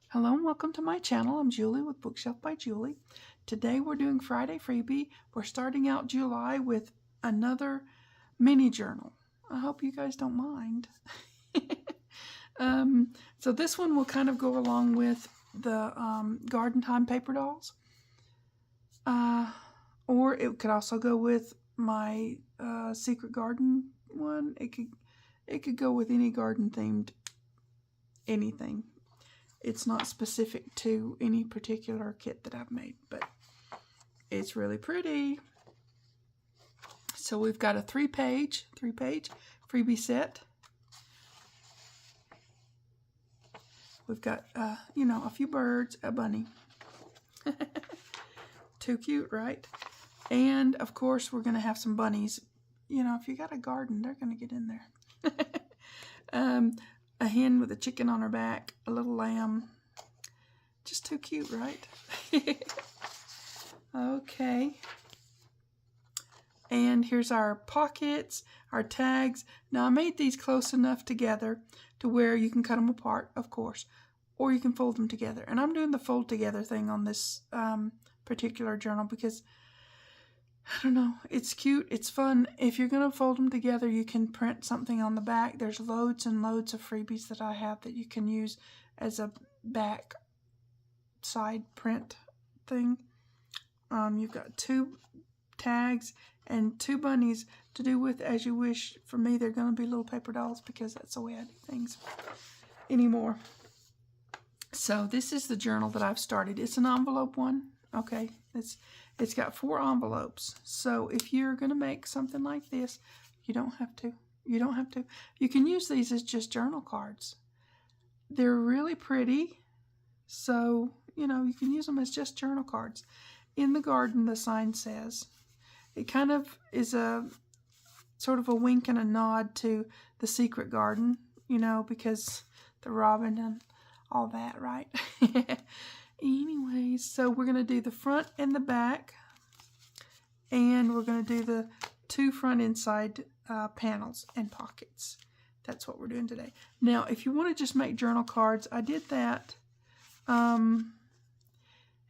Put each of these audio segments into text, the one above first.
Hello and welcome to my channel. I'm Julie with Bookshelf by Julie. Today we're doing Friday Freebie. We're starting out July with another mini journal. I hope you guys don't mind. So this one will kind of go along with the Garden Time paper dolls. Or it could also go with my Secret Garden one. It could go with any garden themed anything. It's not specific to any particular kit that I've made, but it's really pretty. So we've got a three-page freebie set. We've got, you know, a few birds, a bunny. Too cute, right? And, of course, we're going to have some bunnies. You know, if you got a garden, they're going to get in there. A hen with a chicken on her back, a little lamb. Just too cute, right? Okay. And here's our pockets, our tags. Now I made these close enough together to where you can cut them apart, of course, or you can fold them together. And I'm doing the fold together thing on this particular journal because, I don't know, it's cute, it's fun. If you're going to fold them together, you can print something on the back. There's loads and loads of freebies that I have that you can use as a back side print thing. You've got 2 tags and 2 bunnies to do with as you wish. For me, they're going to be little paper dolls because that's the way I do things anymore. So this is the journal that I've started. It's an envelope one. Okay, it's got 4 envelopes. So if you're going to make something like this, you don't have to. You don't have to. You can use these as just journal cards. They're really pretty. So, you know, you can use them as just journal cards. In the garden, the sign says. It kind of is a sort of a wink and a nod to the Secret Garden, you know, because the robin and all that, right? Anyways, so we're going to do the front and the back, and we're going to do the 2 front inside panels and pockets. That's what we're doing today. Now, if you want to just make journal cards, I did that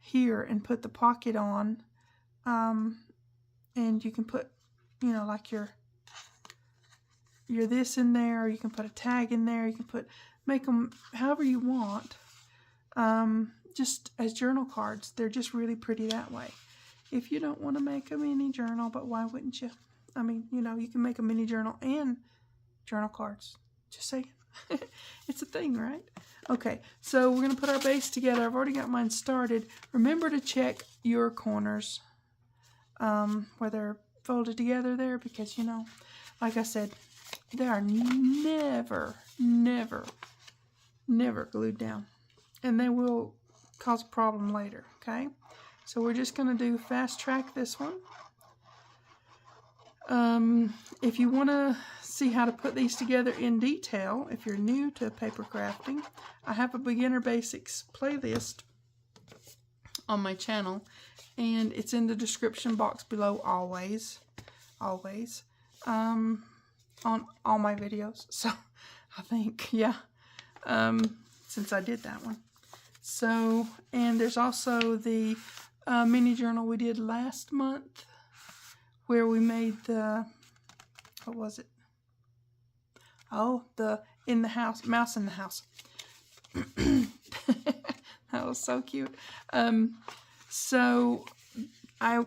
here and put the pocket on, and you can put, you know, like your this in there, or you can put a tag in there. You can make them however you want. Just as journal cards. They're just really pretty that way. If you don't want to make a mini journal, but why wouldn't you? I mean, you know, you can make a mini journal and journal cards. Just saying. It's a thing, right? Okay, so we're going to put our base together. I've already got mine started. Remember to check your corners where they're folded together there, because, you know, like I said, they are never glued down. And they will cause a problem later, okay? So we're just going to do fast track this one. If you want to see how to put these together in detail, if you're new to paper crafting, I have a beginner basics playlist on my channel, and it's in the description box below always on all my videos. So I think, yeah, since I did that one. So, and there's also the mini journal we did last month where we made the, what was it? Oh, the in the house, mouse in the house. That was so cute. So I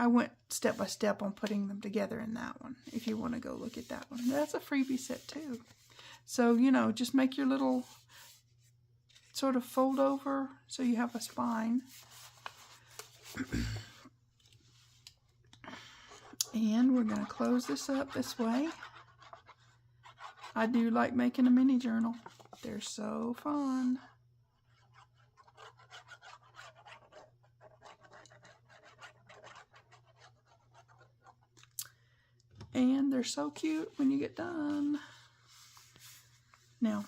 went step by step on putting them together in that one. If you want to go look at that one, that's a freebie set too. So, you know, just make your little sort of fold over so you have a spine. And we're going to close this up this way. I do like making a mini journal. They're so fun. And they're so cute when you get done. Now,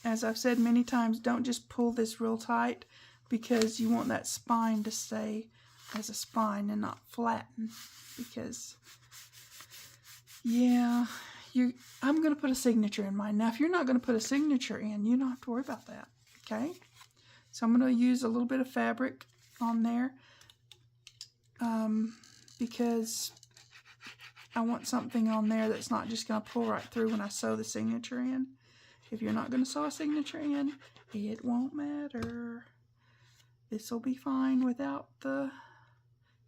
as I've said many times, don't just pull this real tight, because you want that spine to stay as a spine and not flatten, because Yeah, I'm going to put a signature in mine. Now, if you're not going to put a signature in, you don't have to worry about that, okay? So I'm going to use a little bit of fabric on there because I want something on there that's not just going to pull right through when I sew the signature in. If you're not going to sew a signature in, it won't matter. This will be fine without the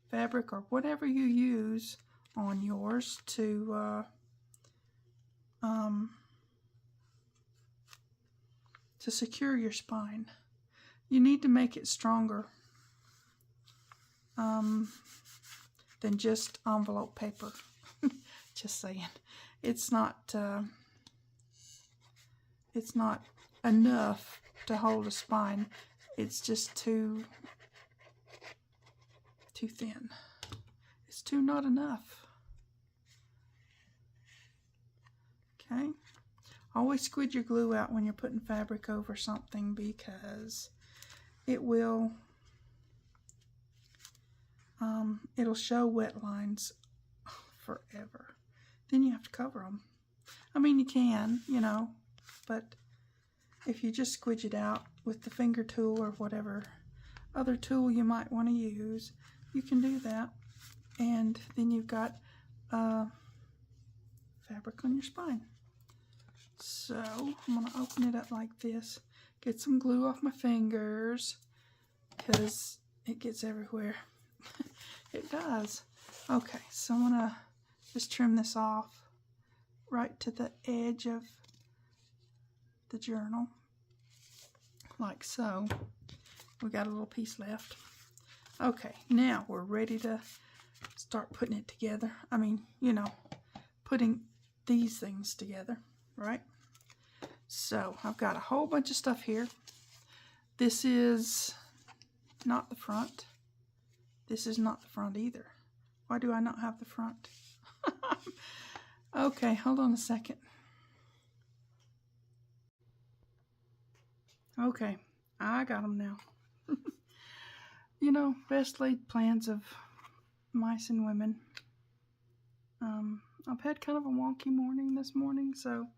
fabric or whatever you use on yours to secure your spine. You need to make it stronger than just envelope paper. Just saying. It's not enough to hold a spine. It's just too thin. It's too not enough. Okay. Always squid your glue out when you're putting fabric over something because it will it'll show wet lines forever. Then you have to cover them. I mean, you can, you know, but if you just squidge it out with the finger tool or whatever other tool you might want to use, you can do that. And then you've got fabric on your spine. So I'm going to open it up like this. Get some glue off my fingers because it gets everywhere. It does. Okay, so I'm going to just trim this off right to the edge of the journal, like so. We got a little piece left. Okay, now we're ready to start putting it together. I mean, you know, putting these things together, right? So I've got a whole bunch of stuff here. This is not the front. This is not the front either. Why do I not have the front? Okay, hold on a second. Okay, I got them now. You know, best laid plans of mice and women. I've had kind of a wonky morning this morning, so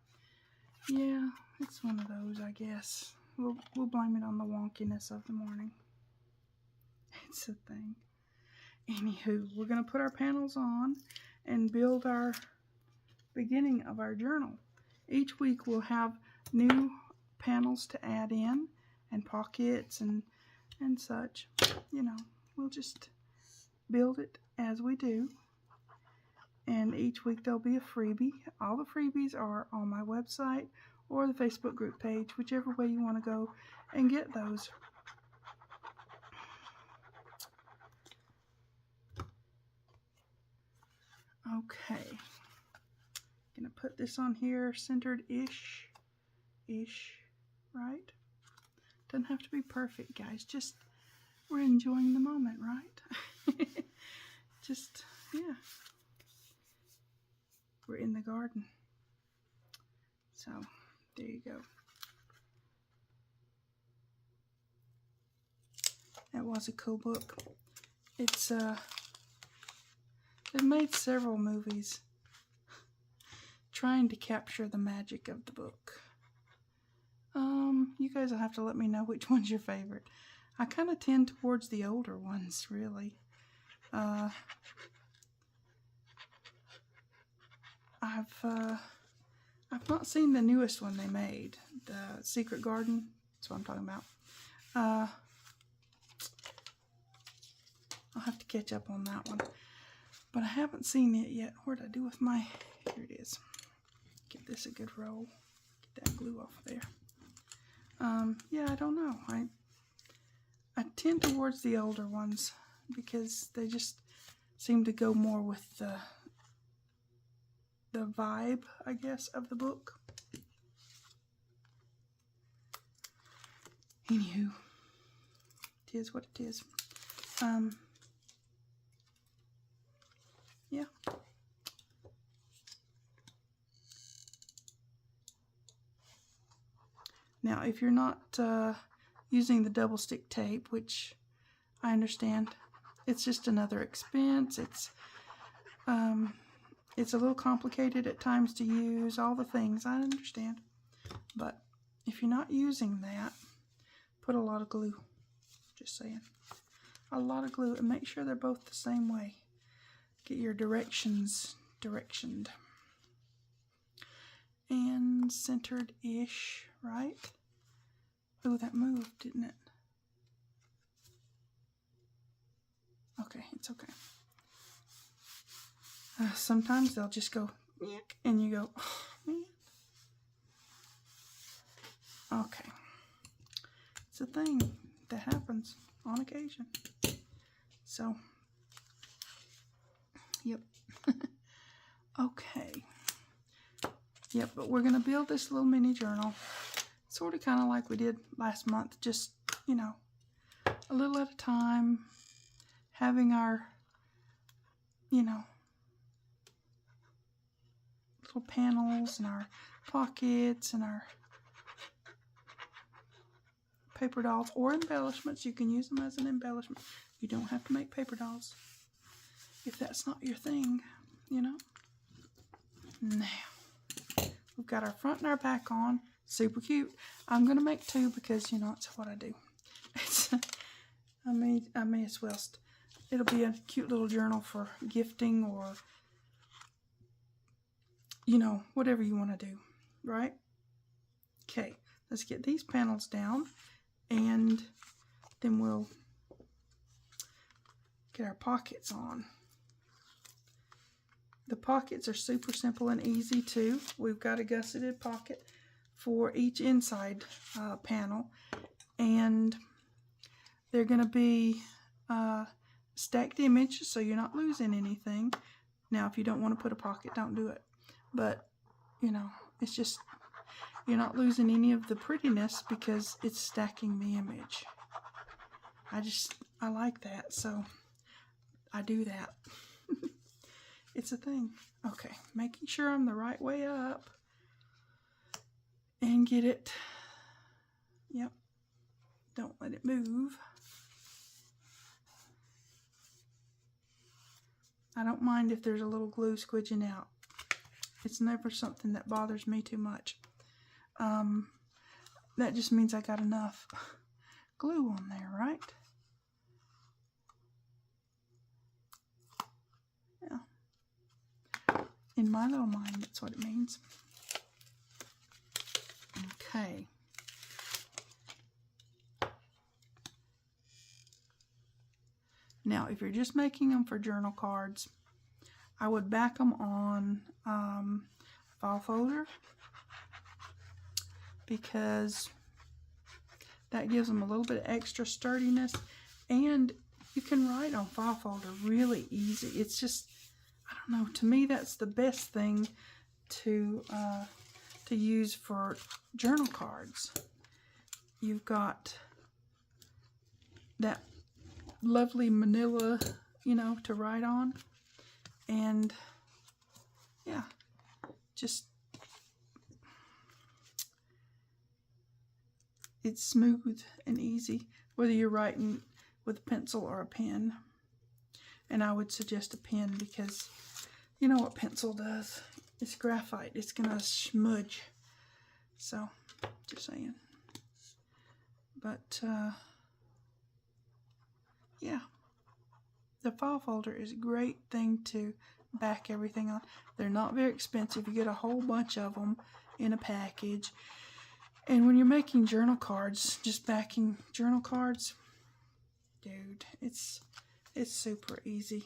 yeah, it's one of those, I guess. We'll blame it on the wonkiness of the morning. It's a thing. Anywho, we're going to put our panels on and build our beginning of our journal. Each week we'll have new panels to add in and pockets and such. You know, we'll just build it as we do. And each week there'll be a freebie. All the freebies are on my website or the Facebook group page, whichever way you want to go and get those. Okay, gonna put this on here centered-ish, right? Doesn't have to be perfect, guys. Just we're enjoying the moment, right? Just, yeah. We're in the garden. So, there you go. That was a cool book. It's, they've made several movies trying to capture the magic of the book. You guys will have to let me know which one's your favorite. I kind of tend towards the older ones, really. I've not seen the newest one they made, the Secret Garden. That's what I'm talking about. I'll have to catch up on that one. But I haven't seen it yet. What did I do with my... Here it is. Give this a good roll. Get that glue off there. Yeah, I don't know. I tend towards the older ones because they just seem to go more with the vibe, I guess, of the book. Anywho, it is what it is. Yeah. Now, if you're not using the double stick tape, which I understand, it's just another expense. It's it's a little complicated at times to use, all the things, I understand. But if you're not using that, put a lot of glue. Just saying. A lot of glue, and make sure they're both the same way. Get your directioned. And centered-ish, right? Oh, that moved, didn't it? Okay, it's okay. Sometimes they'll just go, and you go, oh, man. Okay. It's a thing that happens on occasion. So, yep. Okay. Yep, but we're going to build this little mini journal. Sort of kind of like we did last month. Just, you know, a little at a time. Having our, you know, little panels and our pockets and our paper dolls or embellishments. You can use them as an embellishment. You don't have to make paper dolls if that's not your thing, you know. Now, we've got our front and our back on. Super cute. I'm going to make two because, you know, it's what I do. It's, I may as well. It'll be a cute little journal for gifting or, you know, whatever you want to do, right? Okay, let's get these panels down, and then we'll get our pockets on. The pockets are super simple and easy too. We've got a gusseted pocket for each inside panel, and they're going to be stacked images, so you're not losing anything. Now, if you don't want to put a pocket, don't do it. But, you know, it's just, you're not losing any of the prettiness because it's stacking the image. I like that, so I do that. It's a thing. Okay, making sure I'm the right way up and get it. Yep. Don't let it move. I don't mind if there's a little glue squidging out. It's never something that bothers me too much. That just means I got enough glue on there, right? Yeah. In my little mind, that's what it means. Okay. Now, if you're just making them for journal cards, I would back them on file folder, because that gives them a little bit of extra sturdiness, and you can write on file folder really easy. It's just, I don't know, to me that's the best thing to use for journal cards. You've got that lovely manila, you know, to write on, and yeah, just, it's smooth and easy, whether you're writing with a pencil or a pen. And I would suggest a pen because you know what pencil does. It's graphite. It's gonna smudge. So, just saying. But, yeah. The file folder is a great thing to back everything on. They're not very expensive. You get a whole bunch of them in a package. And when you're making journal cards, just backing journal cards, dude, it's super easy.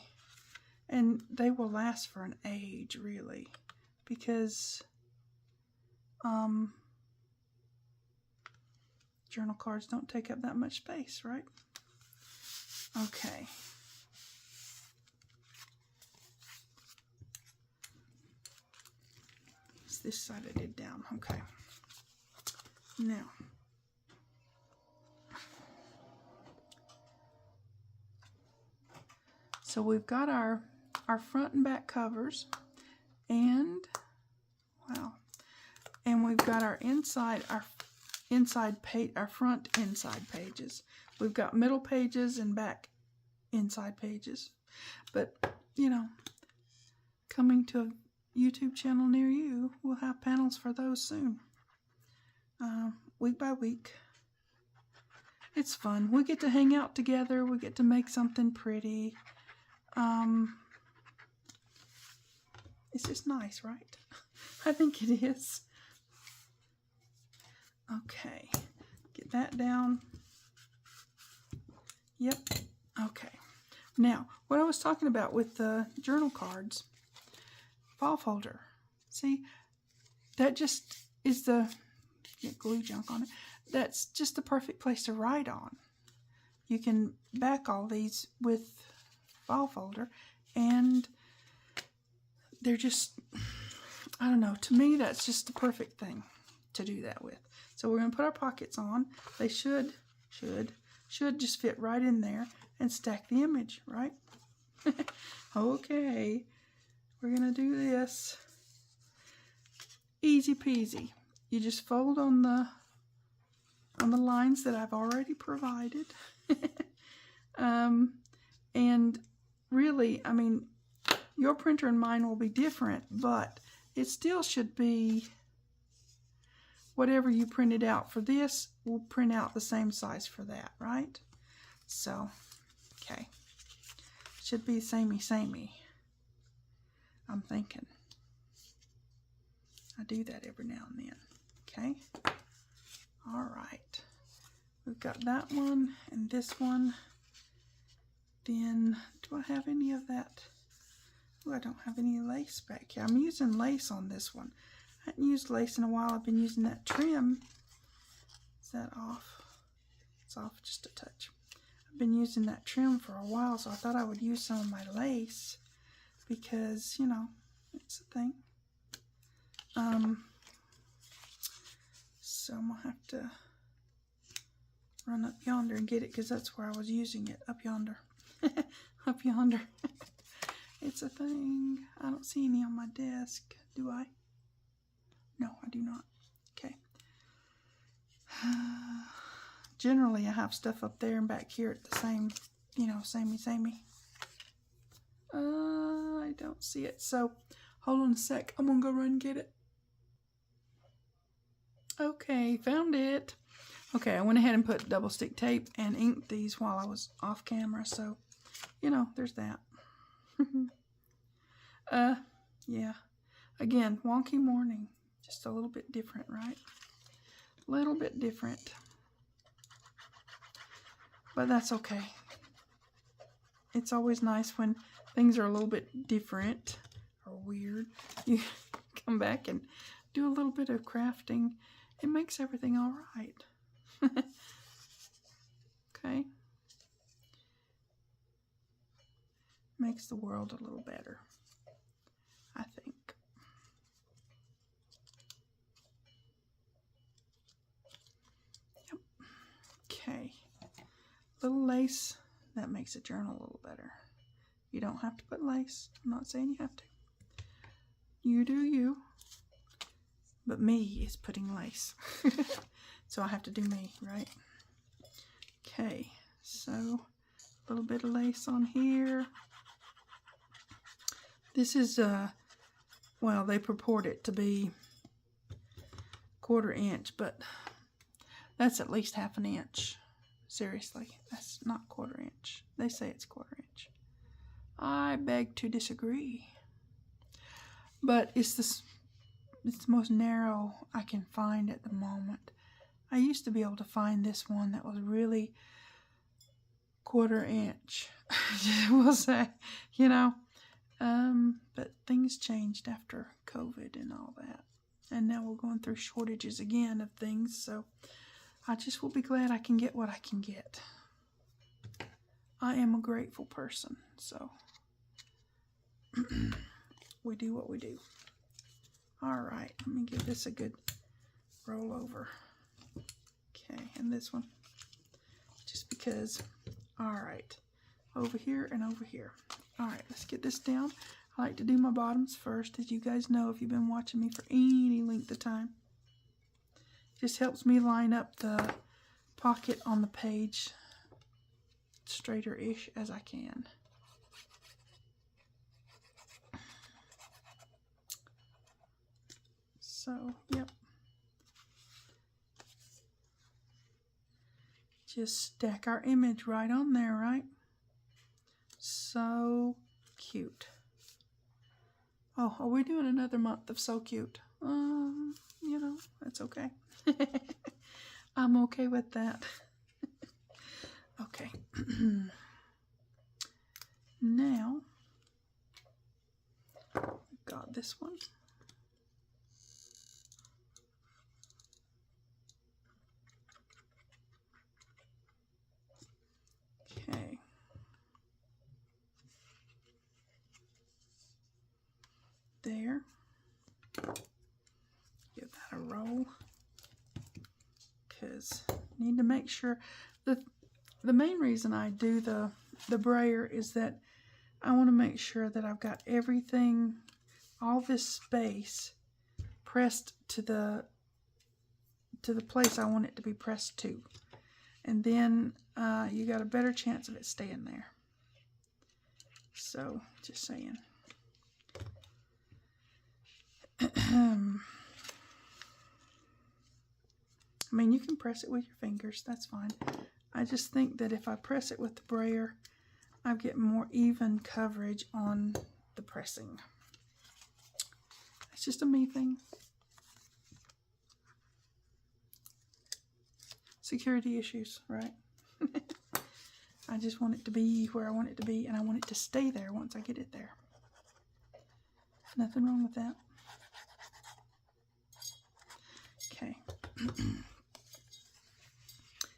And they will last for an age, really, because journal cards don't take up that much space, right? Okay. It's this side I did down. Okay. Now, so we've got our front and back covers, and wow, and we've got our front inside pages. We've got middle pages and back inside pages. But, you know, coming to a YouTube channel near you. We'll have panels for those soon. Week by week. It's fun. We get to hang out together. We get to make something pretty. It's just nice, right? I think it is. Okay. Get that down. Yep. Okay. Now, what I was talking about with the journal cards, file folder. See, that just is the, get glue junk on it. That's just the perfect place to write on. You can back all these with file folder, and they're just, I don't know, to me that's just the perfect thing to do that with. So we're going to put our pockets on. They should just fit right in there and stack the image, right? Okay, we're going to do this. Easy peasy. You just fold on the lines that I've already provided. And really, I mean, your printer and mine will be different, but it still should be whatever you printed out for this will print out the same size for that, right? So, okay. Should be samey. I'm thinking. I do that every now and then. Okay. All right. We've got that one and this one. Then, do I have any of that? Oh, I don't have any lace back here. I'm using lace on this one. I haven't used lace in a while. I've been using that trim. Is that off? It's off just a touch. I've been using that trim for a while, so I thought I would use some of my lace because, you know, it's a thing. So I'm going to have to run up yonder and get it because that's where I was using it, up yonder. Up yonder. It's a thing. I don't see any on my desk, do I? No, I do not. Okay. Generally, I have stuff up there and back here at the same, you know, samey. I don't see it. So, hold on a sec. I'm going to go run and get it. Okay, found it. Okay, I went ahead and put double stick tape and inked these while I was off camera. So, you know, there's that. Yeah. Again, wonky morning. Just a little bit different, right? A little bit different. But that's okay. It's always nice when things are a little bit different or weird. You come back and do a little bit of crafting. It makes everything all right. Okay. Makes the world a little better, I think. Yep. Okay. Little lace, that makes a journal a little better. You don't have to put lace. I'm not saying you have to. You do you. But me is putting lace. So I have to do me, right? Okay. So, a little bit of lace on here. This is, well, they purport it to be 1/4 inch, but that's at least 1/2 inch. Seriously, that's not 1/4 inch. They say it's 1/4 inch. I beg to disagree. But it's the most narrow I can find at the moment. I used to be able to find this one that was really 1/4 inch. We'll say, you know. But things changed after COVID and all that. And now we're going through shortages again of things. So I just will be glad I can get what I can get. I am a grateful person. So we do what we do. All right. Let me give this a good roll over. Okay. And this one. Just because. All right. Over here and over here. All right, let's get this down. I like to do my bottoms first, as you guys know if you've been watching me for any length of time. It just helps me line up the pocket on the page straighter-ish as I can. So, yep. Just stack our image right on there, right? So cute. Oh, are we doing another month of so cute? You know, that's okay. I'm okay with that. Okay. Now, got this one. Okay. There. Give that a roll. Because need to make sure the main reason I do the brayer is that I want to make sure that I've got everything, all this space pressed to the place I want it to be pressed to, and then you got a better chance of it staying there. So just saying. I mean, you can press it with your fingers, that's fine. I just think that if I press it with the brayer, I get more even coverage on the pressing. It's just a me thing. Security issues, right? I just want it to be where I want it to be, and I want it to stay there once I get it there. Nothing wrong with that. Okay.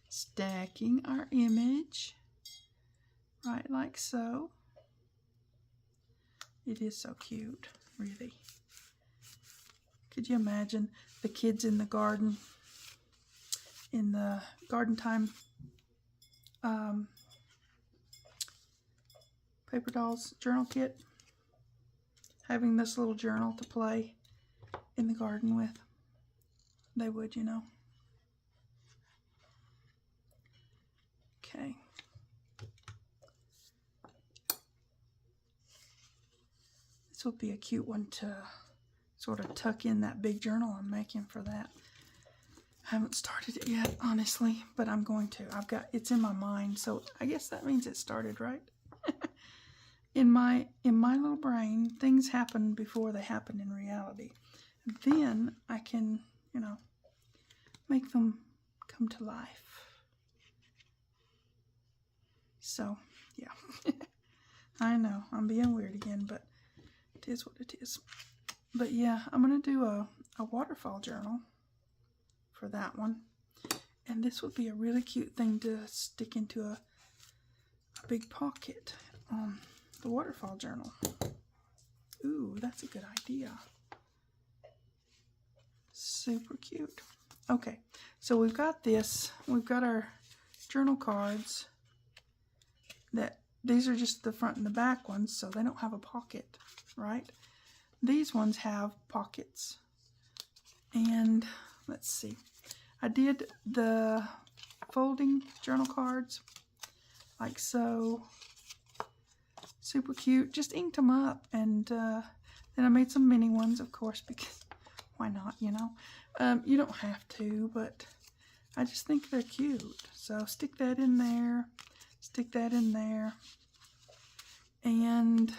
Stacking our image right like so. It is so cute, really. Could you imagine the kids in the garden, in the garden time paper dolls journal kit, having this little journal to play in the garden with? They would, you know. Okay. This would be a cute one to sort of tuck in that big journal I'm making for that. I haven't started it yet, honestly, but I'm going to. It's in my mind, so I guess that means it started, right? In my little brain, things happen before they happen in reality. Then I can, you know, make them come to life. So, yeah. I know, I'm being weird again, but it is what it is. But yeah, I'm going to do a waterfall journal for that one. And this would be a really cute thing to stick into a big pocket on the waterfall journal. Ooh, that's a good idea. Super cute. Okay, so we've got this. We've got our journal cards. These are just the front and the back ones, so they don't have a pocket, right? These ones have pockets. And let's see. I did the folding journal cards like so. Super cute. Just inked them up, and then I made some mini ones, of course, because why not, you know? You don't have to, but I just think they're cute. So stick that in there. Stick that in there. And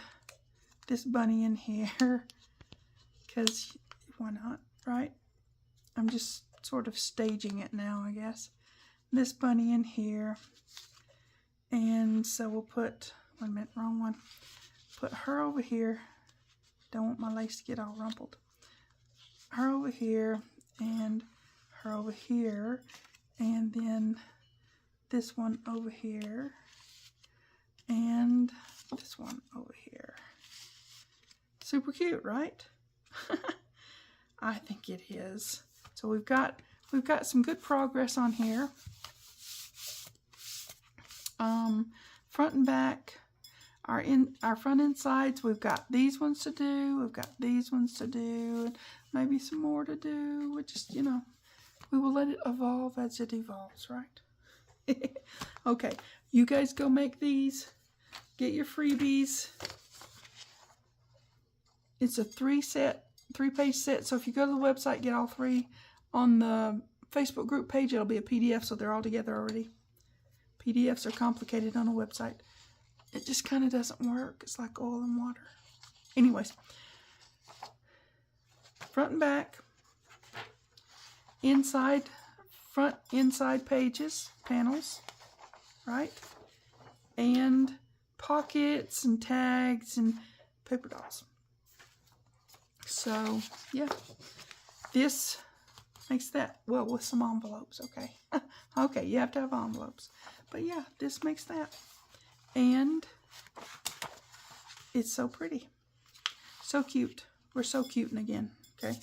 this bunny in here, because why not, right? I'm just sort of staging it now, I guess. This bunny in here. And so we'll put, wait a minute, wrong one. Put her over here. Don't want my lace to get all rumpled. Her over here, and her over here, and then this one over here, and this one over here. Super cute, right? I think it is. So we've got some good progress on here. Front and back, our front end sides, we've got these ones to do, we've got these ones to do, and maybe some more to do. We just, you know, we will let it evolve as it evolves, right? Okay, you guys go make these. Get your freebies. It's a 3-set 3-page set. So if you go to the website, get all 3. On the Facebook group page, it'll be a PDF, so they're all together already. PDFs are complicated on a website. It just kind of doesn't work. It's like oil and water. Anyways, front and back, inside, front, inside pages, panels, right? And pockets and tags and paper dolls. So, yeah, this makes that, well, with some envelopes, okay. Okay, you have to have envelopes. But yeah, this makes that. And it's so pretty. So cute. We're so cute and again, okay.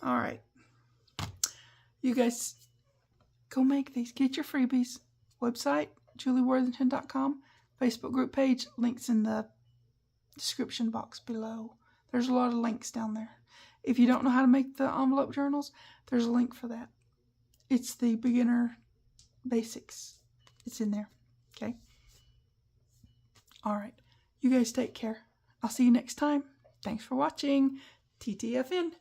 All right. You guys, go make these. Get your freebies. Website, julieworthington.com. Facebook group page, links in the description box below. There's a lot of links down there. If you don't know how to make the envelope journals, there's a link for that. It's the beginner basics. It's in there. Okay? All right. You guys take care. I'll see you next time. Thanks for watching. TTFN.